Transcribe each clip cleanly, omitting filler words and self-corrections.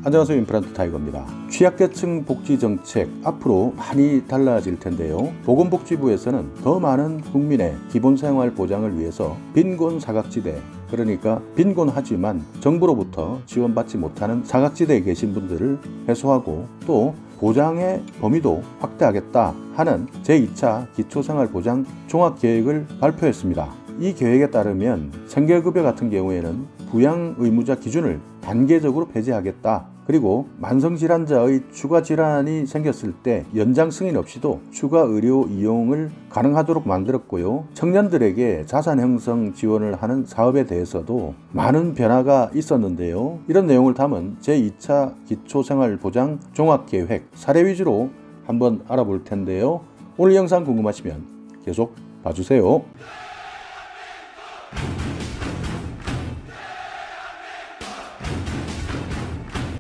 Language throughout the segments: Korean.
안녕하세요. 임플란트 타이거입니다. 취약계층 복지정책 앞으로 많이 달라질 텐데요. 보건복지부에서는 더 많은 국민의 기본생활 보장을 위해서 빈곤 사각지대, 그러니까 빈곤하지만 정부로부터 지원받지 못하는 사각지대에 계신 분들을 해소하고 또 보장의 범위도 확대하겠다 하는 제2차 기초생활보장 종합계획을 발표했습니다. 이 계획에 따르면 생계급여 같은 경우에는 부양의무자 기준을 단계적으로 폐지하겠다. 그리고 만성질환자의 추가 질환이 생겼을 때 연장 승인 없이도 추가 의료 이용을 가능하도록 만들었고요. 청년들에게 자산 형성 지원을 하는 사업에 대해서도 많은 변화가 있었는데요. 이런 내용을 담은 제2차 기초생활보장 종합계획 사례 위주로 한번 알아볼 텐데요. 오늘 영상 궁금하시면 계속 봐주세요.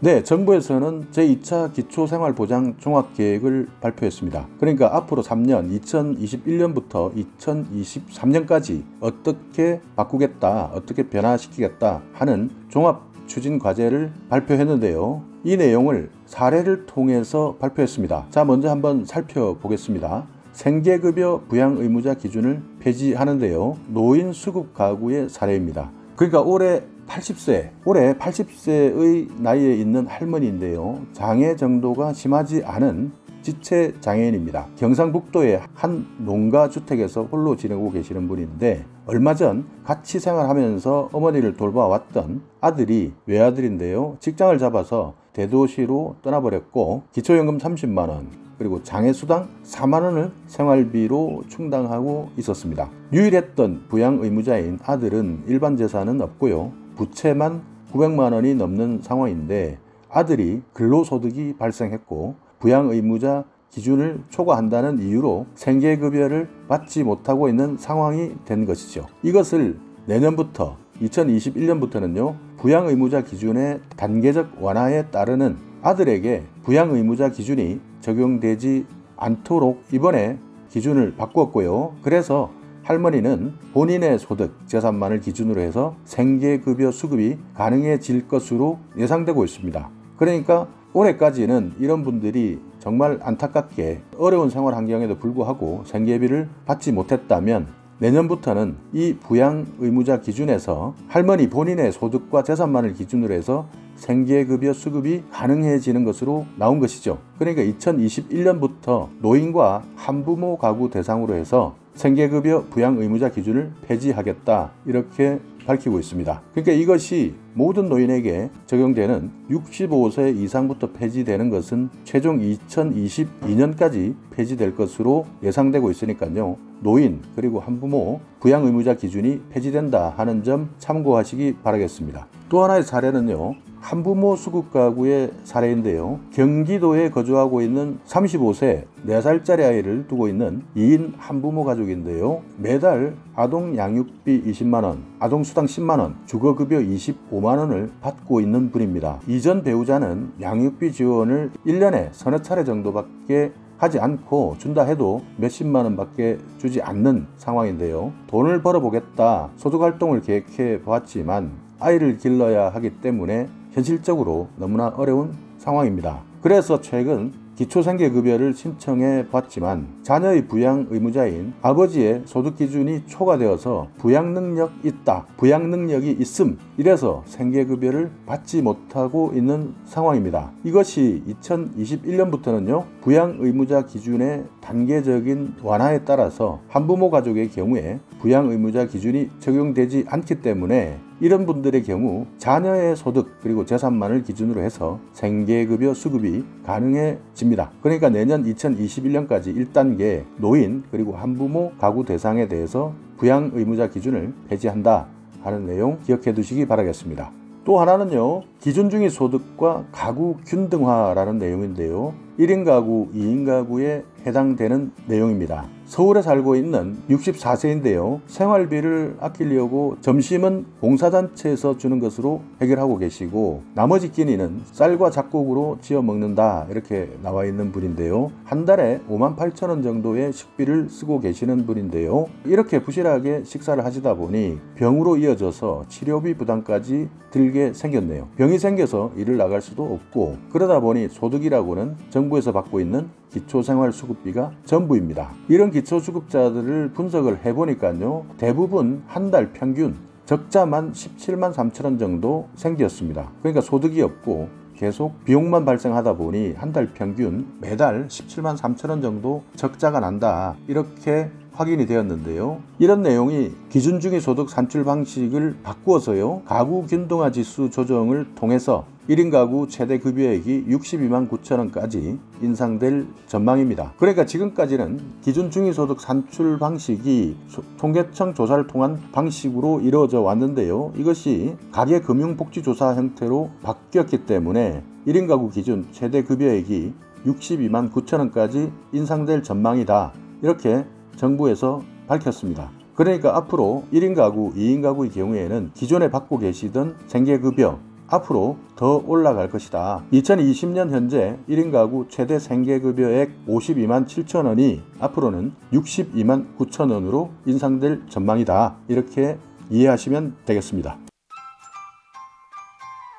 네, 정부에서는 제2차 기초생활보장 종합계획을 발표했습니다. 그러니까 앞으로 3년, 2021년부터 2023년까지 어떻게 바꾸겠다, 어떻게 변화시키겠다 하는 종합 추진 과제를 발표했는데요. 이 내용을 사례를 통해서 발표했습니다. 자, 먼저 한번 살펴보겠습니다. 생계급여 부양의무자 기준을 폐지하는데요. 노인 수급 가구의 사례입니다. 그러니까 올해 80세의 나이에 있는 할머니인데요. 장애 정도가 심하지 않은 지체 장애인입니다. 경상북도의 한 농가주택에서 홀로 지내고 계시는 분인데 얼마 전 같이 생활하면서 어머니를 돌봐왔던 아들이 외아들인데요. 직장을 잡아서 대도시로 떠나버렸고 기초연금 30만원 그리고 장애수당 4만원을 생활비로 충당하고 있었습니다. 유일했던 부양의무자인 아들은 일반 재산은 없고요. 부채만 900만원이 넘는 상황인데 아들이 근로소득이 발생했고 부양의무자 기준을 초과한다는 이유로 생계급여를 받지 못하고 있는 상황이 된 것이죠. 이것을 내년부터 2021년부터는요. 부양의무자 기준의 단계적 완화에 따르는 아들에게 부양의무자 기준이 적용되지 않도록 이번에 기준을 바꾸었고요. 그래서 할머니는 본인의 소득, 재산만을 기준으로 해서 생계급여 수급이 가능해질 것으로 예상되고 있습니다. 그러니까 올해까지는 이런 분들이 정말 안타깝게 어려운 생활 환경에도 불구하고 생계비를 받지 못했다면 내년부터는 이 부양의무자 기준에서 할머니 본인의 소득과 재산만을 기준으로 해서 생계급여 수급이 가능해지는 것으로 나온 것이죠. 그러니까 2021년부터 노인과 한부모 가구 대상으로 해서 생계급여 부양의무자 기준을 폐지하겠다 이렇게 밝히고 있습니다. 그러니까 이것이 모든 노인에게 적용되는 65세 이상부터 폐지되는 것은 최종 2022년까지 폐지될 것으로 예상되고 있으니까요. 노인 그리고 한부모 부양의무자 기준이 폐지된다 하는 점 참고하시기 바라겠습니다. 또 하나의 사례는요. 한부모 수급가구의 사례인데요. 경기도에 거주하고 있는 35세 4살짜리 아이를 두고 있는 2인 한부모 가족인데요. 매달 아동 양육비 20만원, 아동수당 10만원, 주거급여 25만원을 받고 있는 분입니다. 이전 배우자는 양육비 지원을 1년에 서너 차례 정도밖에 하지 않고 준다 해도 몇십만원 밖에 주지 않는 상황인데요. 돈을 벌어보겠다 소득활동을 계획해 보았지만 아이를 길러야 하기 때문에 현실적으로 너무나 어려운 상황입니다. 그래서 최근 기초생계급여를 신청해 봤지만 자녀의 부양의무자인 아버지의 소득기준이 초과되어서 부양능력이 있다, 부양능력이 있음 이래서 생계급여를 받지 못하고 있는 상황입니다. 이것이 2021년부터는요 부양의무자 기준의 단계적인 완화에 따라서 한부모 가족의 경우에 부양의무자 기준이 적용되지 않기 때문에 이런 분들의 경우 자녀의 소득 그리고 재산만을 기준으로 해서 생계급여 수급이 가능해집니다. 그러니까 내년 2021년까지 1단계 노인 그리고 한부모 가구 대상에 대해서 부양의무자 기준을 폐지한다 하는 내용 기억해 두시기 바라겠습니다. 또 하나는요. 기준 중위 소득과 가구 균등화라는 내용인데요. 1인 가구, 2인 가구에 해당되는 내용입니다. 서울에 살고 있는 64세인데요. 생활비를 아끼려고 점심은 봉사단체에서 주는 것으로 해결하고 계시고 나머지 끼니는 쌀과 잡곡으로 지어 먹는다 이렇게 나와 있는 분인데요. 한 달에 58,000원 정도의 식비를 쓰고 계시는 분인데요. 이렇게 부실하게 식사를 하시다 보니 병으로 이어져서 치료비 부담까지 들게 생겼네요. 병이 생겨서 일을 나갈 수도 없고 그러다 보니 소득이라고는 정부에서 받고 있는 기초생활수급비가 전부입니다. 이런 기초수급자들을 분석을 해보니까요. 대부분 한 달 평균 적자만 17만 3천원 정도 생겼습니다. 그러니까 소득이 없고 계속 비용만 발생하다 보니 한 달 평균 매달 17만 3천원 정도 적자가 난다. 이렇게 확인이 되었는데요. 이런 내용이 기준중위소득 산출 방식을 바꾸어서요. 가구 균등화 지수 조정을 통해서 1인 가구 최대 급여액이 62만 9천원까지 인상될 전망입니다. 그러니까 지금까지는 기준중위소득 산출 방식이 통계청 조사를 통한 방식으로 이루어져 왔는데요. 이것이 가계금융복지조사 형태로 바뀌었기 때문에 1인 가구 기준 최대 급여액이 62만 9천원까지 인상될 전망이다. 이렇게 정부에서 밝혔습니다. 그러니까 앞으로 1인 가구, 2인 가구의 경우에는 기존에 받고 계시던 생계급여 앞으로 더 올라갈 것이다. 2020년 현재 1인 가구 최대 생계급여액 52만 7천원이 앞으로는 62만 9천원으로 인상될 전망이다. 이렇게 이해하시면 되겠습니다.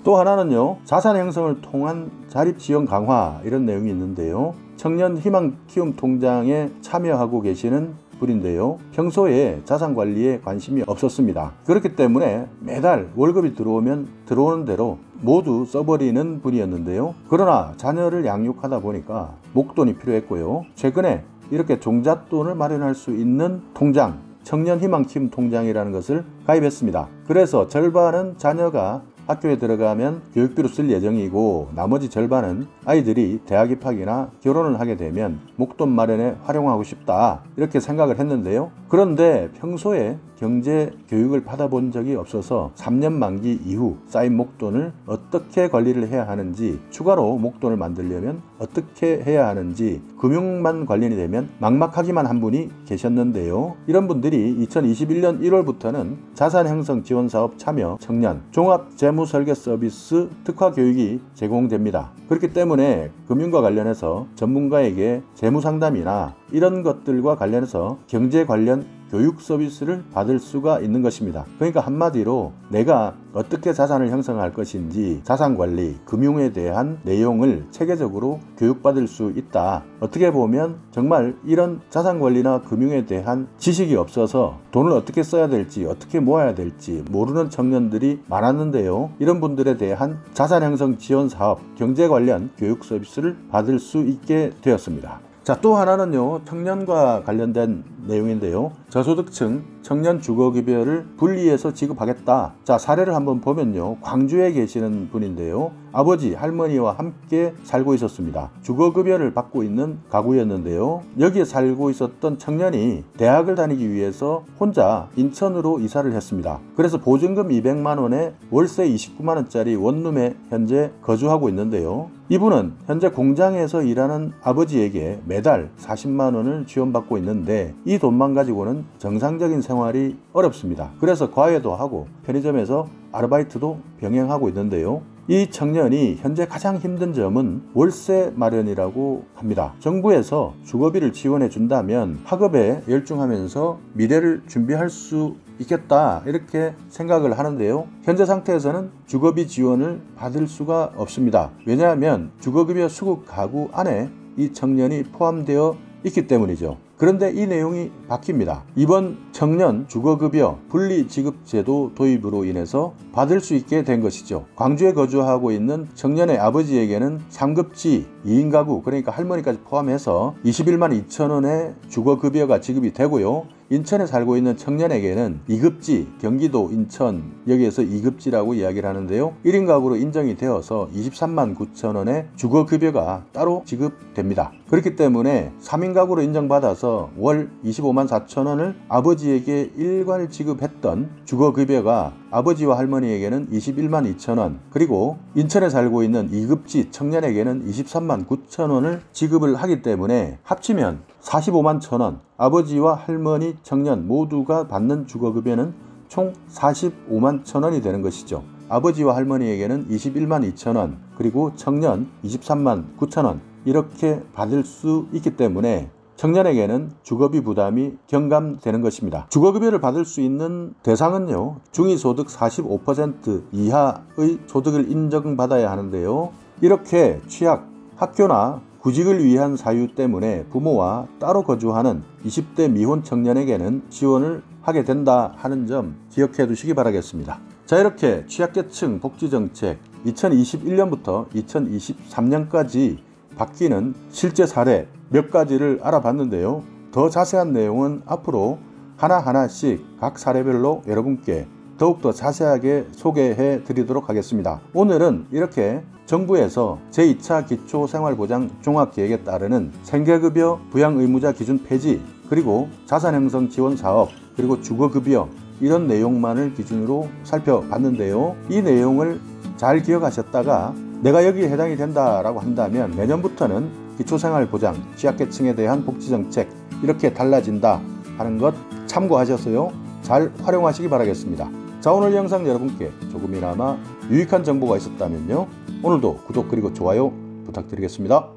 또 하나는요. 자산 형성을 통한 자립지원 강화 이런 내용이 있는데요. 청년 희망 키움 통장에 참여하고 계시는 분인데요. 평소에 자산 관리에 관심이 없었습니다. 그렇기 때문에 매달 월급이 들어오면 들어오는 대로 모두 써버리는 분이었는데요. 그러나 자녀를 양육하다 보니까 목돈이 필요했고요. 최근에 이렇게 종잣돈을 마련할 수 있는 통장, 청년 희망 키움 통장이라는 것을 가입했습니다. 그래서 절반은 자녀가 학교에 들어가면 교육비로 쓸 예정이고 나머지 절반은 아이들이 대학 입학이나 결혼을 하게 되면 목돈 마련에 활용하고 싶다 이렇게 생각을 했는데요. 그런데 평소에 경제 교육을 받아본 적이 없어서 3년 만기 이후 쌓인 목돈을 어떻게 관리를 해야 하는지 추가로 목돈을 만들려면 어떻게 해야 하는지 금융만 관련이 되면 막막하기만 한 분이 계셨는데요. 이런 분들이 2021년 1월부터는 자산형성지원사업 참여 청년 종합재무설계 서비스 특화 교육이 제공됩니다. 그렇기 때문에 금융과 관련해서 전문가에게 재무상담이나 이런 것들과 관련해서 경제 관련 교육 서비스를 받을 수가 있는 것입니다. 그러니까 한마디로 내가 어떻게 자산을 형성할 것인지 자산관리, 금융에 대한 내용을 체계적으로 교육받을 수 있다. 어떻게 보면 정말 이런 자산관리나 금융에 대한 지식이 없어서 돈을 어떻게 써야 될지 어떻게 모아야 될지 모르는 청년들이 많았는데요. 이런 분들에 대한 자산형성 지원 사업, 경제 관련 교육 서비스를 받을 수 있게 되었습니다. 자, 또 하나는요. 청년과 관련된 내용인데요. 저소득층 청년 주거급여를 분리해서 지급하겠다. 자, 사례를 한번 보면요. 광주에 계시는 분인데요. 아버지, 할머니와 함께 살고 있었습니다. 주거급여를 받고 있는 가구였는데요. 여기에 살고 있었던 청년이 대학을 다니기 위해서 혼자 인천으로 이사를 했습니다. 그래서 보증금 200만 원에 월세 29만 원짜리 원룸에 현재 거주하고 있는데요. 이분은 현재 공장에서 일하는 아버지에게 매달 40만 원을 지원받고 있는데 이 돈만 가지고는 정상적인 생활이 어렵습니다. 그래서 과외도 하고 편의점에서 아르바이트도 병행하고 있는데요. 이 청년이 현재 가장 힘든 점은 월세 마련이라고 합니다. 정부에서 주거비를 지원해 준다면 학업에 열중하면서 미래를 준비할 수 있겠다 이렇게 생각을 하는데요. 현재 상태에서는 주거비 지원을 받을 수가 없습니다. 왜냐하면 주거급여 수급 가구 안에 이 청년이 포함되어 있기 때문이죠. 그런데 이 내용이 바뀝니다. 이번 청년 주거급여 분리지급제도 도입으로 인해서 받을 수 있게 된 것이죠. 광주에 거주하고 있는 청년의 아버지에게는 3급지 2인 가구, 그러니까 할머니까지 포함해서 21만 2천 원의 주거급여가 지급이 되고요. 인천에 살고 있는 청년에게는 2급지, 경기도, 인천 여기에서 2급지라고 이야기를 하는데요. 1인 가구로 인정이 되어서 23만 9천 원의 주거급여가 따로 지급됩니다. 그렇기 때문에 3인 가구로 인정받아서 월 25만 4천 원을 아버지에게 일괄 지급했던 주거급여가 아버지와 할머니에게는 21만 2천 원, 그리고 인천에 살고 있는 2급지 청년에게는 23만 9천 원을 지급을 하기 때문에 합치면 45만 1천 원, 아버지와 할머니, 청년 모두가 받는 주거급여는 총 45만 1천 원이 되는 것이죠. 아버지와 할머니에게는 21만 2천 원, 그리고 청년 23만 9천 원 이렇게 받을 수 있기 때문에 청년에게는 주거비 부담이 경감되는 것입니다. 주거급여를 받을 수 있는 대상은요, 중위소득 45% 이하의 소득을 인정받아야 하는데요. 이렇게 취약, 학교나 구직을 위한 사유 때문에 부모와 따로 거주하는 20대 미혼 청년에게는 지원을 하게 된다 하는 점 기억해 두시기 바라겠습니다. 자, 이렇게 취약계층 복지정책 2021년부터 2023년까지 바뀌는 실제 사례 몇 가지를 알아봤는데요. 더 자세한 내용은 앞으로 하나하나씩 각 사례별로 여러분께 더욱더 자세하게 소개해 드리도록 하겠습니다. 오늘은 이렇게 정부에서 제2차 기초생활보장 종합계획에 따르는 생계급여 부양의무자 기준 폐지, 그리고 자산형성 지원 사업, 그리고 주거급여 이런 내용만을 기준으로 살펴봤는데요. 이 내용을 잘 기억하셨다가 내가 여기에 해당이 된다라고 한다면 내년부터는 기초생활보장, 취약계층에 대한 복지정책 이렇게 달라진다 하는 것 참고하셔서요, 잘 활용하시기 바라겠습니다. 자, 오늘 영상 여러분께 조금이나마 유익한 정보가 있었다면요, 오늘도 구독 그리고 좋아요 부탁드리겠습니다.